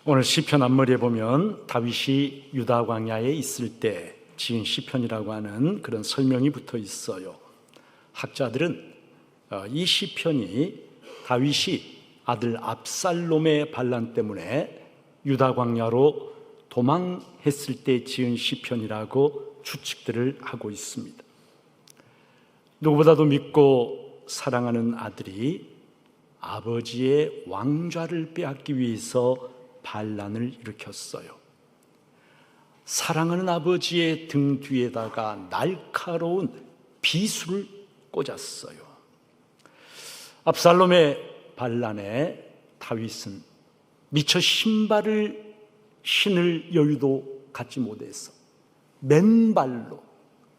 오늘 시편 앞머리에 보면 다윗이 유다 광야에 있을 때 지은 시편이라고 하는 그런 설명이 붙어 있어요. 학자들은 이 시편이 다윗이 아들 압살롬의 반란 때문에 유다 광야로 도망했을 때 지은 시편이라고 추측들을 하고 있습니다. 누구보다도 믿고 사랑하는 아들이 아버지의 왕좌를 빼앗기 위해서 반란을 일으켰어요. 사랑하는 아버지의 등 뒤에다가 날카로운 비수를 꽂았어요. 압살롬의 반란에 다윗은 미처 신발을 신을 여유도 갖지 못해서 맨발로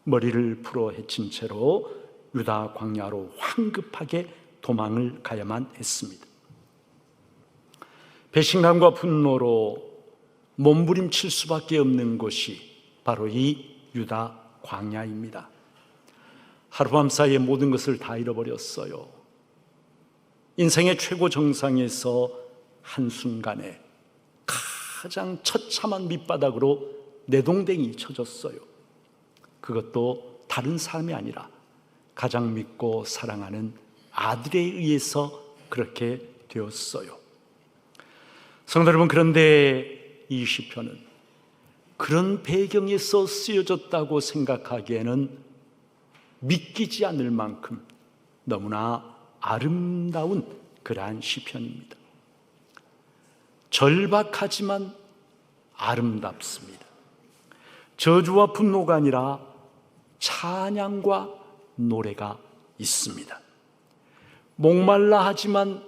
머리를 풀어 헤친 채로 유다 광야로 황급하게 도망을 가야만 했습니다. 배신감과 분노로 몸부림칠 수밖에 없는 곳이 바로 이 유다 광야입니다. 하룻밤 사이에 모든 것을 다 잃어버렸어요. 인생의 최고 정상에서 한순간에 가장 처참한 밑바닥으로 내동댕이 쳐졌어요. 그것도 다른 사람이 아니라 가장 믿고 사랑하는 아들에 의해서 그렇게 되었어요. 성도 여러분, 그런데 이 시편은 그런 배경에서 쓰여졌다고 생각하기에는 믿기지 않을 만큼 너무나 아름다운 그러한 시편입니다. 절박하지만 아름답습니다. 저주와 분노가 아니라 찬양과 노래가 있습니다. 목말라 하지만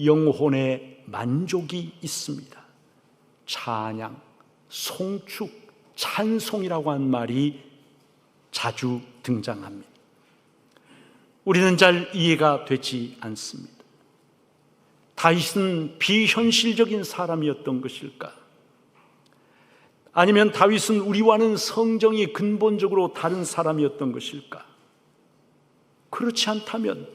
영혼의 만족이 있습니다. 찬양, 송축, 찬송이라고 하는 말이 자주 등장합니다. 우리는 잘 이해가 되지 않습니다. 다윗은 비현실적인 사람이었던 것일까? 아니면 다윗은 우리와는 성정이 근본적으로 다른 사람이었던 것일까? 그렇지 않다면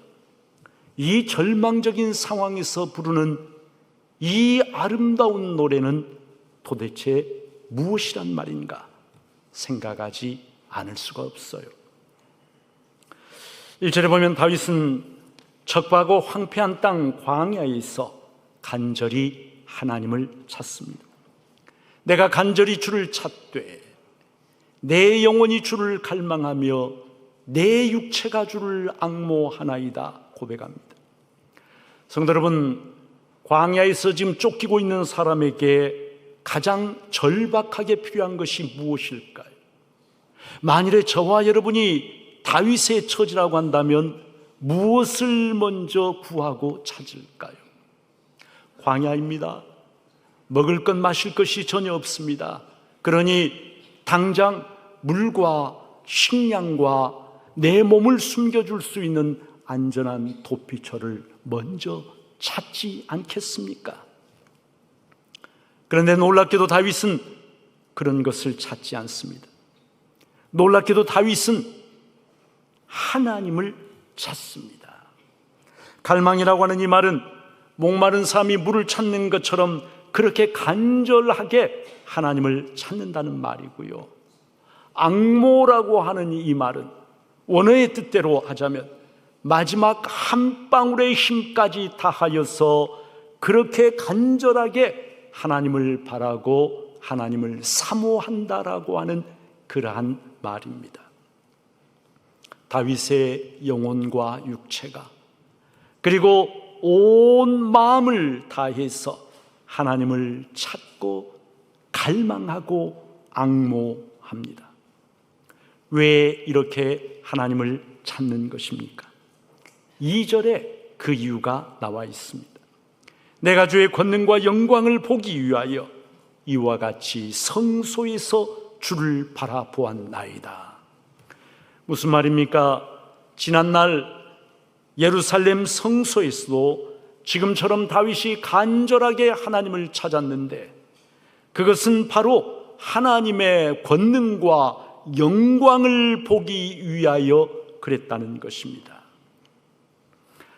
이 절망적인 상황에서 부르는 이 아름다운 노래는 도대체 무엇이란 말인가 생각하지 않을 수가 없어요. 1절에 보면 다윗은 척박하고 황폐한 땅 광야에 있어 간절히 하나님을 찾습니다. 내가 간절히 주를 찾되 내 영혼이 주를 갈망하며 내 육체가 주를 앙모하나이다 고백합니다. 성도 여러분, 광야에서 지금 쫓기고 있는 사람에게 가장 절박하게 필요한 것이 무엇일까요? 만일에 저와 여러분이 다윗의 처지라고 한다면 무엇을 먼저 구하고 찾을까요? 광야입니다. 먹을 것 마실 것이 전혀 없습니다. 그러니 당장 물과 식량과 내 몸을 숨겨줄 수 있는 안전한 도피처를 먼저 찾지 않겠습니까? 그런데 놀랍게도 다윗은 그런 것을 찾지 않습니다. 놀랍게도 다윗은 하나님을 찾습니다. 갈망이라고 하는 이 말은 목마른 사람이 물을 찾는 것처럼 그렇게 간절하게 하나님을 찾는다는 말이고요. 앙모라고 하는 이 말은 원어의 뜻대로 하자면 마지막 한 방울의 힘까지 다하여서 그렇게 간절하게 하나님을 바라고 하나님을 사모한다라고 하는 그러한 말입니다. 다윗의 영혼과 육체가 그리고 온 마음을 다해서 하나님을 찾고 갈망하고 앙모합니다. 왜 이렇게 하나님을 찾는 것입니까? 2절에 그 이유가 나와 있습니다. 내가 주의 권능과 영광을 보기 위하여 이와 같이 성소에서 주를 바라보았나이다. 무슨 말입니까? 지난날 예루살렘 성소에서도 지금처럼 다윗이 간절하게 하나님을 찾았는데 그것은 바로 하나님의 권능과 영광을 보기 위하여 그랬다는 것입니다.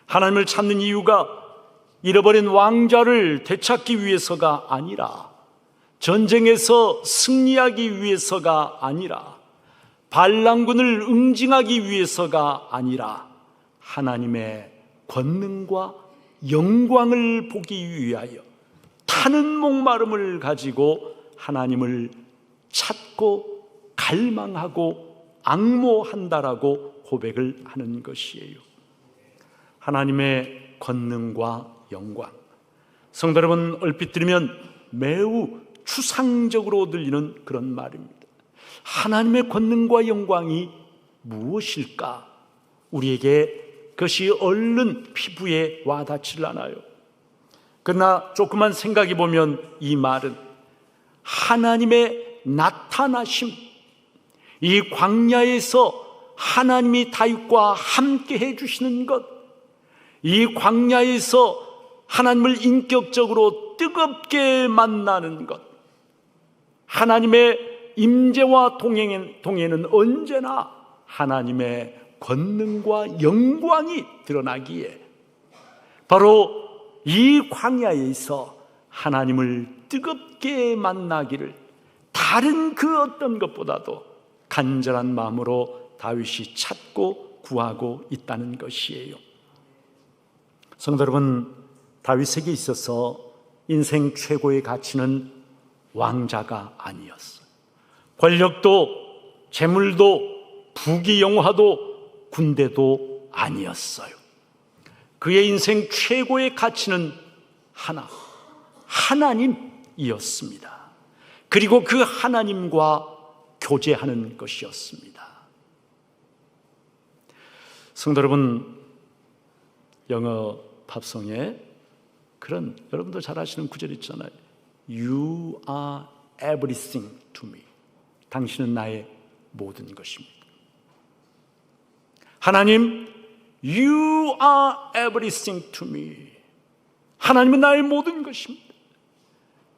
하나님을 찾는 이유가 잃어버린 왕자를 되찾기 위해서가 아니라, 전쟁에서 승리하기 위해서가 아니라, 반란군을 응징하기 위해서가 아니라 하나님의 권능과 영광을 보기 위하여 타는 목마름을 가지고 하나님을 찾고 갈망하고 앙모한다라고 고백을 하는 것이에요. 하나님의 권능과 영광, 성도 여러분, 얼핏 들으면 매우 추상적으로 들리는 그런 말입니다. 하나님의 권능과 영광이 무엇일까? 우리에게 그것이 얼른 피부에 와닿질 않아요. 그러나 조금만 생각해 보면 이 말은 하나님의 나타나심, 이 광야에서 하나님이 다윗과 함께 해주시는 것, 이 광야에서 하나님을 인격적으로 뜨겁게 만나는 것, 하나님의 임재와 동행에는 언제나 하나님의 권능과 영광이 드러나기에 바로 이 광야에서 하나님을 뜨겁게 만나기를 다른 그 어떤 것보다도 간절한 마음으로 다윗이 찾고 구하고 있다는 것이에요. 성도 여러분, 다윗에게 있어서 인생 최고의 가치는 왕자가 아니었어요. 권력도 재물도 부귀영화도 군대도 아니었어요. 그의 인생 최고의 가치는 하나님이었습니다. 그리고 그 하나님과 교제하는 것이었습니다. 성도 여러분, 영어 팝송에 그런 여러분도 잘 아시는 구절 있잖아요. You are everything to me. 당신은 나의 모든 것입니다. 하나님, You are everything to me. 하나님은 나의 모든 것입니다.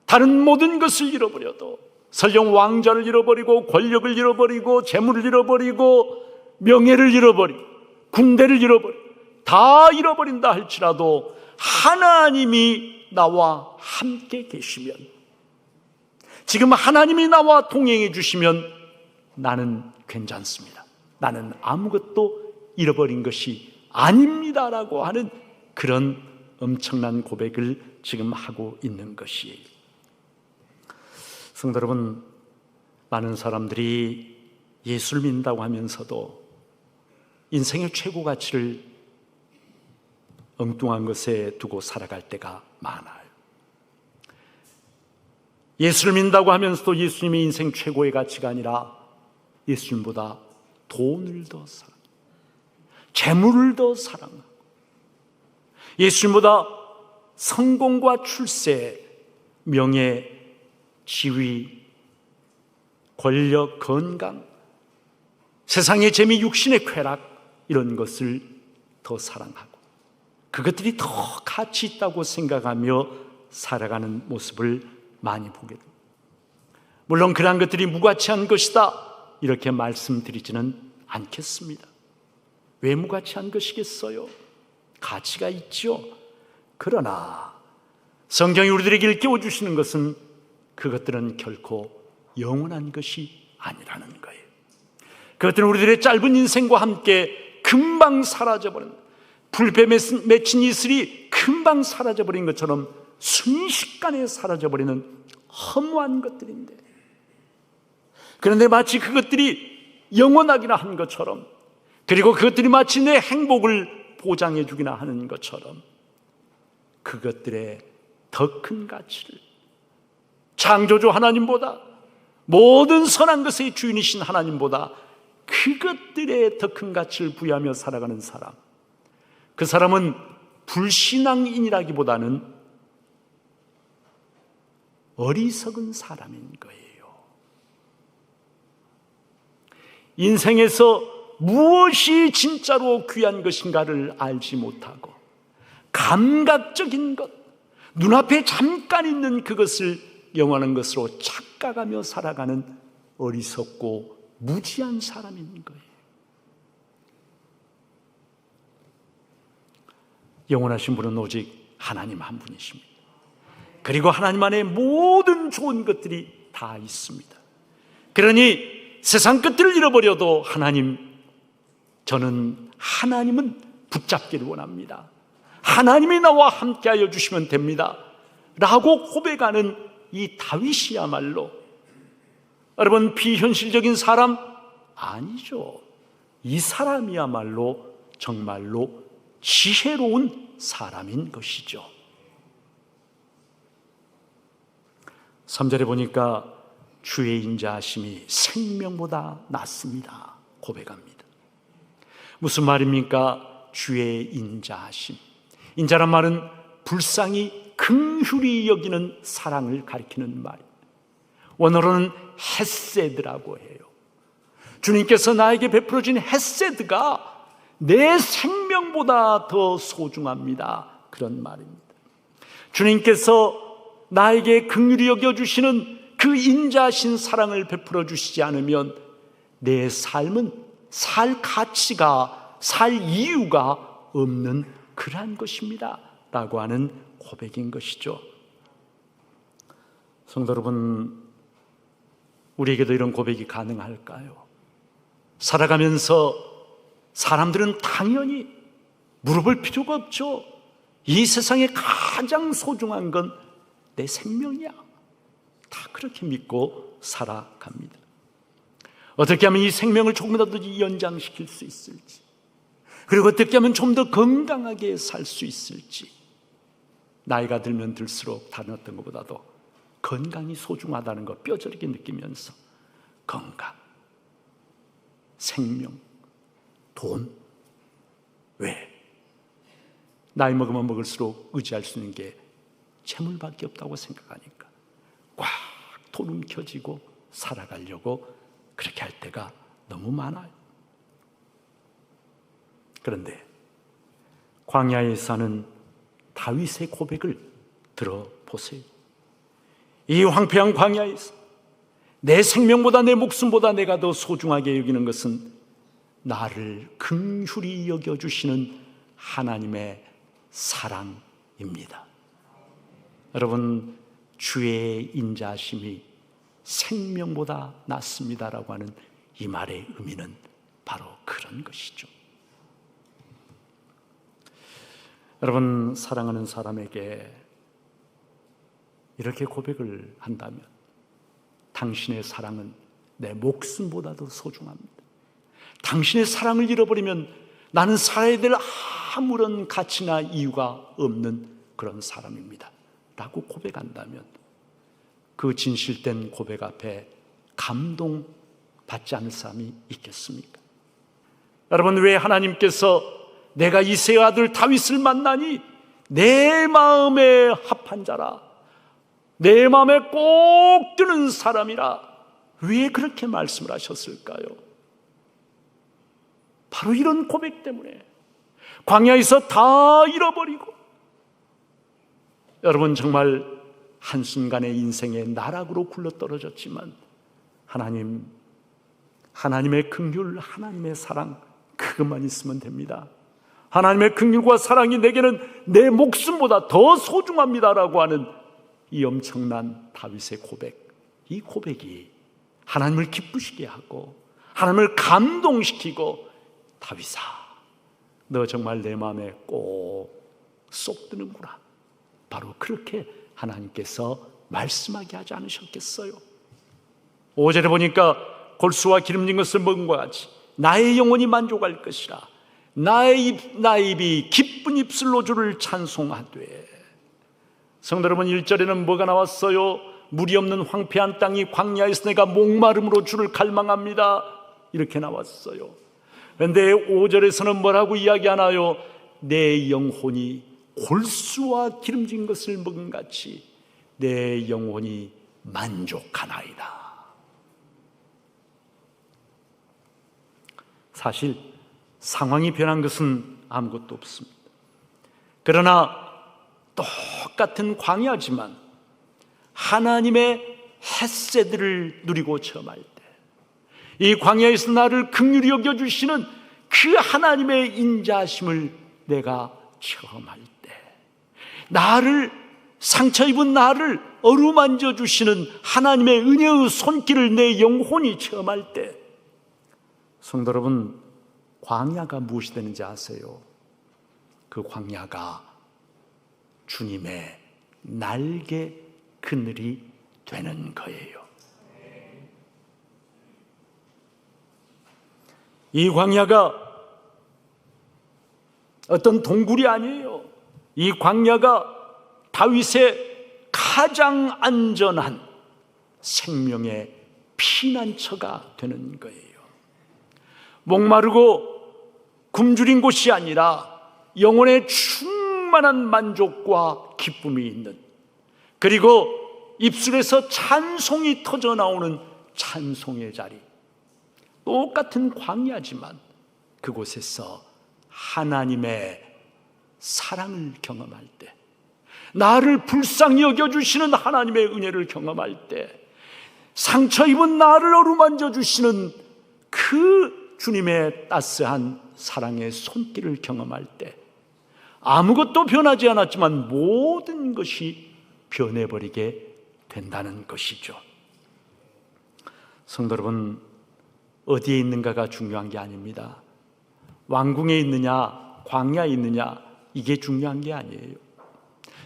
다른 모든 것을 잃어버려도, 설령 왕자를 잃어버리고 권력을 잃어버리고 재물을 잃어버리고 명예를 잃어버리고 군대를 잃어버리고 다 잃어버린다 할지라도 하나님이 나와 함께 계시면, 지금 하나님이 나와 동행해 주시면 나는 괜찮습니다. 나는 아무것도 잃어버린 것이 아닙니다라고 하는 그런 엄청난 고백을 지금 하고 있는 것이에요. 성도 여러분, 많은 사람들이 예수를 믿는다고 하면서도 인생의 최고 가치를 엉뚱한 것에 두고 살아갈 때가 많아요. 예수를 믿는다고 하면서도 예수님의 인생 최고의 가치가 아니라 예수님보다 돈을 더 사랑하고 재물을 더 사랑하고 예수님보다 성공과 출세, 명예, 지위, 권력, 건강, 세상의 재미, 육신의 쾌락, 이런 것을 더 사랑하고 그것들이 더 가치 있다고 생각하며 살아가는 모습을 많이 보게 됩니다. 물론 그러한 것들이 무가치한 것이다 이렇게 말씀드리지는 않겠습니다. 왜 무가치한 것이겠어요? 가치가 있죠. 그러나 성경이 우리들에게 일깨워 주시는 것은 그것들은 결코 영원한 것이 아니라는 거예요. 그것들은 우리들의 짧은 인생과 함께 금방 사라져버린, 불에 맺힌 이슬이 금방 사라져버린 것처럼 순식간에 사라져버리는 허무한 것들인데, 그런데 마치 그것들이 영원하기나 한 것처럼, 그리고 그것들이 마치 내 행복을 보장해 주기나 하는 것처럼 그것들의 더 큰 가치를 창조주 하나님보다, 모든 선한 것의 주인이신 하나님보다 그것들의 더 큰 가치를 부여하며 살아가는 사람, 그 사람은 불신앙인이라기보다는 어리석은 사람인 거예요. 인생에서 무엇이 진짜로 귀한 것인가를 알지 못하고 감각적인 것, 눈앞에 잠깐 있는 그것을 영원한 것으로 착각하며 살아가는 어리석고 무지한 사람인 거예요. 영원하신 분은 오직 하나님 한 분이십니다. 그리고 하나님 안에 모든 좋은 것들이 다 있습니다. 그러니 세상 것들을 잃어버려도 저는 하나님은 붙잡기를 원합니다. 하나님이 나와 함께하여 주시면 됩니다 라고 고백하는 이 다윗이야말로, 여러분, 비현실적인 사람 아니죠. 이 사람이야말로 정말로 지혜로운 사람인 것이죠. 3절에 보니까 주의 인자하심이 생명보다 낫습니다 고백합니다. 무슨 말입니까? 주의 인자하심. 인자란 말은 불쌍히 긍휼히 여기는 사랑을 가리키는 말입니다. 원어로는 헤세드라고 해요. 주님께서 나에게 베풀어진 헤세드가 내 생명보다 더 소중합니다, 그런 말입니다. 주님께서 나에게 긍휼히 여겨주시는 그 인자하신 사랑을 베풀어 주시지 않으면 내 삶은 살 가치가, 살 이유가 없는 그러한 것입니다 라고 하는 고백인 것이죠. 성도 여러분, 우리에게도 이런 고백이 가능할까요? 살아가면서 사람들은 당연히 물어볼 필요가 없죠. 이 세상에 가장 소중한 건 내 생명이야, 다 그렇게 믿고 살아갑니다. 어떻게 하면 이 생명을 조금이라도 연장시킬 수 있을지, 그리고 어떻게 하면 좀 더 건강하게 살 수 있을지, 나이가 들면 들수록 다른 어떤 것보다도 건강이 소중하다는 거 뼈저리게 느끼면서 건강, 생명, 돈, 왜? 나이 먹으면 먹을수록 의지할 수 있는 게 재물밖에 없다고 생각하니까 꽉 돈은 켜지고 살아가려고 그렇게 할 때가 너무 많아요. 그런데 광야에 사는 다윗의 고백을 들어보세요. 이 황폐한 광야에서 내 생명보다 내 목숨보다 내가 더 소중하게 여기는 것은 나를 긍휼히 여겨주시는 하나님의 사랑입니다. 여러분, 주의 인자하심이 생명보다 낫습니다라고 하는 이 말의 의미는 바로 그런 것이죠. 여러분, 사랑하는 사람에게 이렇게 고백을 한다면 당신의 사랑은 내 목숨보다도 소중합니다. 당신의 사랑을 잃어버리면 나는 살아야 될 아무런 가치나 이유가 없는 그런 사람입니다 라고 고백한다면 그 진실된 고백 앞에 감동받지 않을 사람이 있겠습니까? 여러분, 왜 하나님께서 내가 이새의 아들 다윗을 만나니 내 마음에 합한 자라, 내 마음에 꼭 드는 사람이라, 왜 그렇게 말씀을 하셨을까요? 바로 이런 고백 때문에 광야에서 다 잃어버리고, 여러분, 정말 한순간에 인생의 나락으로 굴러떨어졌지만 하나님의 긍휼, 하나님의 사랑, 그것만 있으면 됩니다. 하나님의 긍휼과 사랑이 내게는 내 목숨보다 더 소중합니다라고 하는 이 엄청난 다윗의 고백, 이 고백이 하나님을 기쁘시게 하고 하나님을 감동시키고, 다윗아, 너 정말 내 마음에 꼭 쏙 드는구나, 바로 그렇게 하나님께서 말씀하게 하지 않으셨겠어요? 5절에 보니까 골수와 기름진 것을 먹은 것 같이 나의 영혼이 만족할 것이라, 나의 입이 기쁜 입술로 주를 찬송하되. 성도 여러분, 1절에는 뭐가 나왔어요? 물이 없는 황폐한 땅이 광야에서 내가 목마름으로 주를 갈망합니다, 이렇게 나왔어요. 그런데 5절에서는 뭐라고 이야기하나요? 내 영혼이 골수와 기름진 것을 먹은 같이 내 영혼이 만족하나이다. 사실 상황이 변한 것은 아무것도 없습니다. 그러나 똑같은 광야지만 하나님의 헤세드를 누리고 체험할 때, 이 광야에서 나를 긍휼히 여겨주시는 그 하나님의 인자하심을 내가 체험할 때, 나를, 상처 입은 나를 어루만져 주시는 하나님의 은혜의 손길을 내 영혼이 체험할 때, 성도 여러분, 광야가 무엇이 되는지 아세요? 그 광야가 주님의 날개 그늘이 되는 거예요. 이 광야가 어떤 동굴이 아니에요. 이 광야가 다윗의 가장 안전한 생명의 피난처가 되는 거예요. 목마르고 굶주린 곳이 아니라 영혼의 충만한 만족과 기쁨이 있는, 그리고 입술에서 찬송이 터져 나오는 찬송의 자리, 똑같은 광야지만 그곳에서 하나님의 사랑을 경험할 때, 나를 불쌍히 여겨주시는 하나님의 은혜를 경험할 때, 상처 입은 나를 어루만져 주시는 그 주님의 따스한 사랑의 손길을 경험할 때, 아무것도 변하지 않았지만 모든 것이 변해버리게 된다는 것이죠. 성도 여러분, 어디에 있는가가 중요한 게 아닙니다. 왕궁에 있느냐, 광야에 있느냐, 이게 중요한 게 아니에요.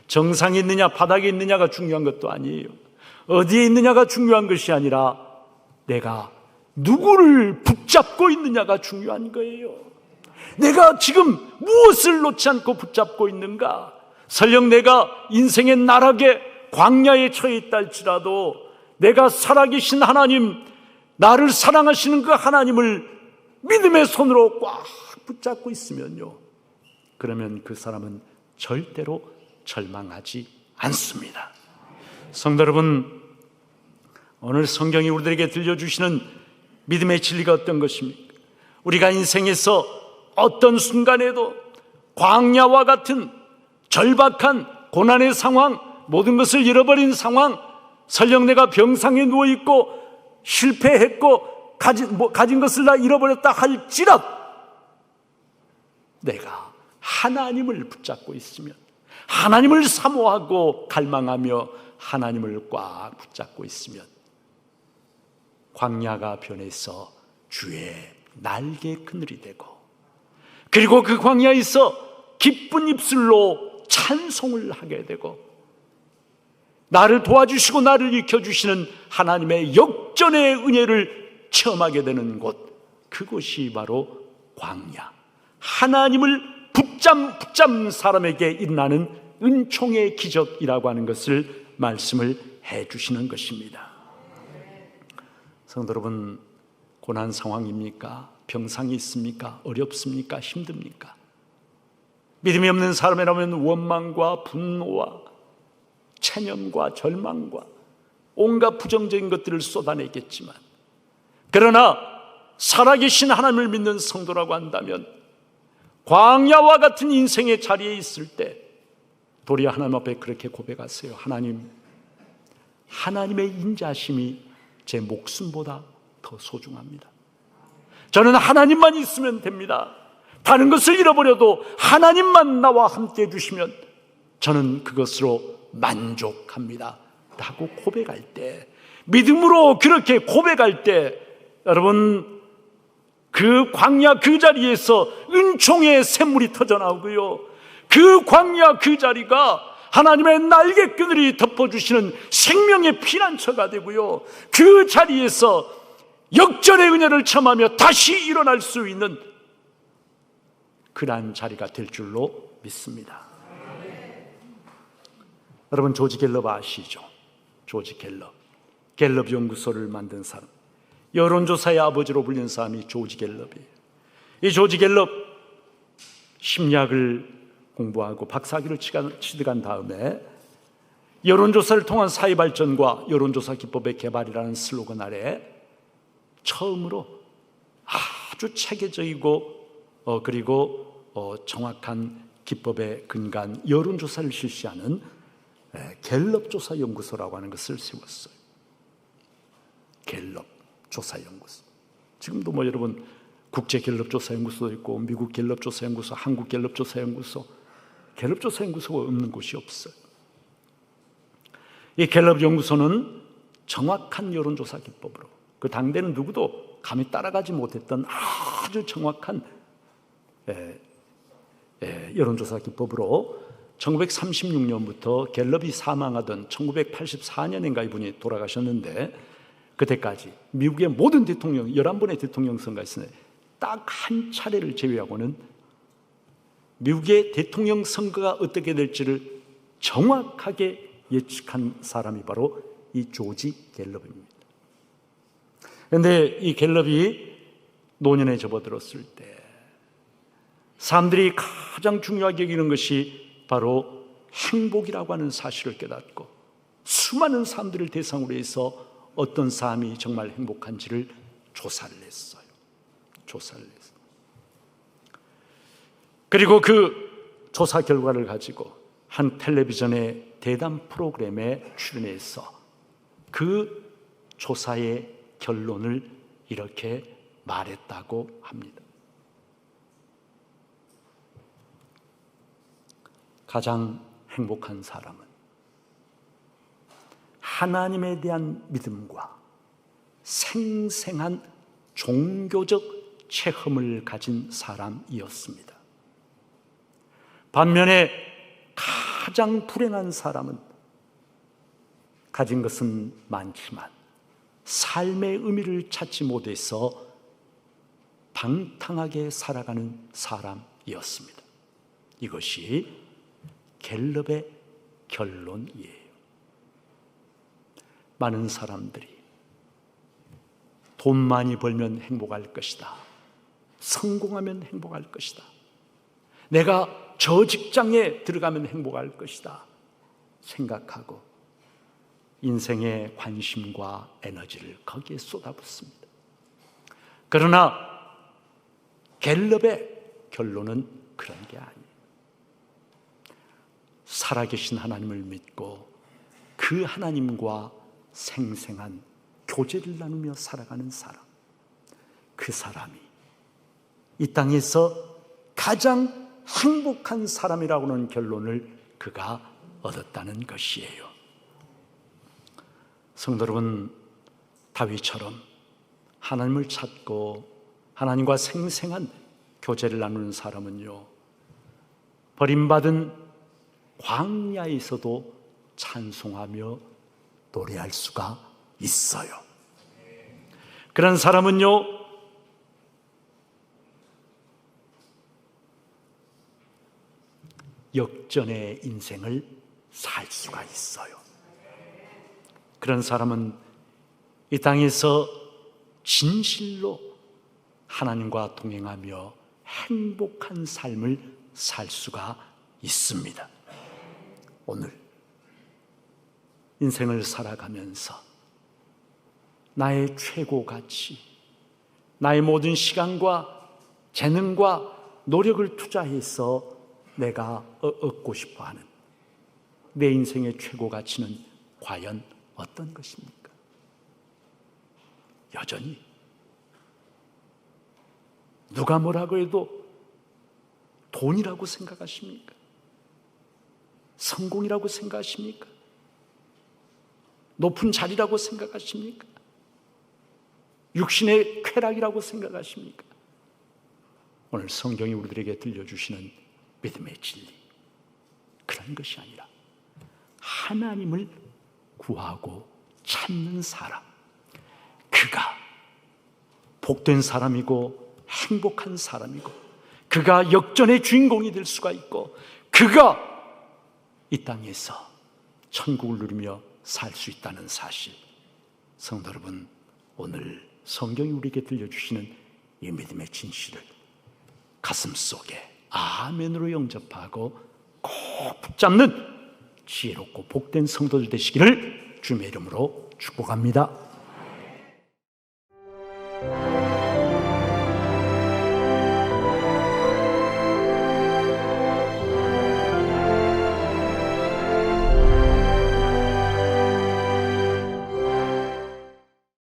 정상에 있느냐, 바닥에 있느냐가 중요한 것도 아니에요. 어디에 있느냐가 중요한 것이 아니라 내가 누구를 붙잡고 있느냐가 중요한 거예요. 내가 지금 무엇을 놓지 않고 붙잡고 있는가? 설령 내가 인생의 나락에 광야에 처해 있다 할지라도 내가 살아계신 하나님, 나를 사랑하시는 그 하나님을 믿음의 손으로 꽉 붙잡고 있으면요, 그러면 그 사람은 절대로 절망하지 않습니다. 성도 여러분, 오늘 성경이 우리들에게 들려주시는 믿음의 진리가 어떤 것입니까? 우리가 인생에서 어떤 순간에도 광야와 같은 절박한 고난의 상황, 모든 것을 잃어버린 상황, 설령 내가 병상에 누워있고 실패했고 가진 것을 다 잃어버렸다 할지라도 내가 하나님을 붙잡고 있으면, 하나님을 사모하고 갈망하며 하나님을 꽉 붙잡고 있으면 광야가 변해서 주의 날개 그늘이 되고, 그리고 그 광야에서 기쁜 입술로 찬송을 하게 되고, 나를 도와주시고 나를 익혀주시는 하나님의 역전의 은혜를 체험하게 되는 곳, 그곳이 바로 광야, 하나님을 붙잡는 사람에게 일어나는 은총의 기적이라고 하는 것을 말씀을 해주시는 것입니다. 성도 여러분, 고난 상황입니까? 병상이 있습니까? 어렵습니까? 힘듭니까? 믿음이 없는 사람이라면 원망과 분노와 체념과 절망과 온갖 부정적인 것들을 쏟아내겠지만, 그러나 살아계신 하나님을 믿는 성도라고 한다면 광야와 같은 인생의 자리에 있을 때 도리어 하나님 앞에 그렇게 고백하세요. 하나님, 하나님의 인자심이 제 목숨보다 더 소중합니다. 저는 하나님만 있으면 됩니다. 다른 것을 잃어버려도 하나님만 나와 함께 해주시면 저는 그것으로 만족합니다 라고 고백할 때, 믿음으로 그렇게 고백할 때, 여러분, 그 광야 그 자리에서 은총의 샘물이 터져나오고요, 그 광야 그 자리가 하나님의 날개 그늘이 덮어주시는 생명의 피난처가 되고요, 그 자리에서 역전의 은혜를 체험하며 다시 일어날 수 있는 그러한 자리가 될 줄로 믿습니다. 여러분, 조지 갤럽 아시죠? 조지 갤럽 연구소를 만든 사람, 여론조사의 아버지로 불리는 사람이 조지 갤럽이에요. 이 조지 갤럽 심리학을 공부하고 박사학위를 취득한 다음에 여론조사를 통한 사회발전과 여론조사 기법의 개발이라는 슬로건 아래 처음으로 아주 체계적이고 그리고 정확한 기법에 근거한 여론조사를 실시하는 갤럽조사 연구소라고 하는 것을 세웠어요. 갤럽 조사 연구소. 지금도 뭐 여러분 국제 갤럽 조사 연구소도 있고, 미국 갤럽 조사 연구소, 한국 갤럽 조사 연구소, 갤럽 조사 연구소가 없는 곳이 없어요. 이 갤럽 연구소는 정확한 여론조사 기법으로, 그 당대는 누구도 감히 따라가지 못했던 아주 정확한 여론조사 기법으로 1936년부터 갤럽이 사망하던 1984년인가 이분이 돌아가셨는데, 그때까지 미국의 모든 대통령, 11번의 대통령 선거가 있었는데 딱 한 차례를 제외하고는 미국의 대통령 선거가 어떻게 될지를 정확하게 예측한 사람이 바로 이 조지 갤럽입니다. 그런데 이 갤럽이 노년에 접어들었을 때 사람들이 가장 중요하게 여기는 것이 바로 행복이라고 하는 사실을 깨닫고, 수많은 사람들을 대상으로 해서 어떤 사람이 정말 행복한지를 조사를 했어요. 그리고 그 조사 결과를 가지고 한 텔레비전의 대담 프로그램에 출연해서 그 조사의 결론을 이렇게 말했다고 합니다. 가장 행복한 사람은 하나님에 대한 믿음과 생생한 종교적 체험을 가진 사람이었습니다. 반면에 가장 불행한 사람은 가진 것은 많지만 삶의 의미를 찾지 못해서 방탕하게 살아가는 사람이었습니다. 이것이 갤럽의 결론이에요. 많은 사람들이 돈 많이 벌면 행복할 것이다, 성공하면 행복할 것이다, 내가 저 직장에 들어가면 행복할 것이다 생각하고 인생의 관심과 에너지를 거기에 쏟아붓습니다. 그러나 갤럽의 결론은 그런 게 아니에요. 살아계신 하나님을 믿고 그 하나님과 생생한 교제를 나누며 살아가는 사람, 그 사람이 이 땅에서 가장 행복한 사람이라고 하는 결론을 그가 얻었다는 것이에요. 성도 여러분, 다윗처럼 하나님을 찾고 하나님과 생생한 교제를 나누는 사람은요, 버림받은 광야에서도 찬송하며 노래할 수가 있어요. 그런 사람은요, 역전의 인생을 살 수가 있어요. 그런 사람은 이 땅에서 진실로 하나님과 동행하며 행복한 삶을 살 수가 있습니다. 오늘 인생을 살아가면서 나의 최고 가치, 나의 모든 시간과 재능과 노력을 투자해서 내가 얻고 싶어하는 내 인생의 최고 가치는 과연 어떤 것입니까? 여전히 누가 뭐라고 해도 돈이라고 생각하십니까? 성공이라고 생각하십니까? 높은 자리라고 생각하십니까? 육신의 쾌락이라고 생각하십니까? 오늘 성경이 우리들에게 들려주시는 믿음의 진리, 그런 것이 아니라 하나님을 구하고 찾는 사람, 그가 복된 사람이고 행복한 사람이고, 그가 역전의 주인공이 될 수가 있고, 그가 이 땅에서 천국을 누리며 살 수 있다는 사실, 성도 여러분, 오늘 성경이 우리에게 들려주시는 이 믿음의 진실을 가슴속에 아멘으로 영접하고 꼭 붙잡는 지혜롭고 복된 성도들 되시기를 주님의 이름으로 축복합니다.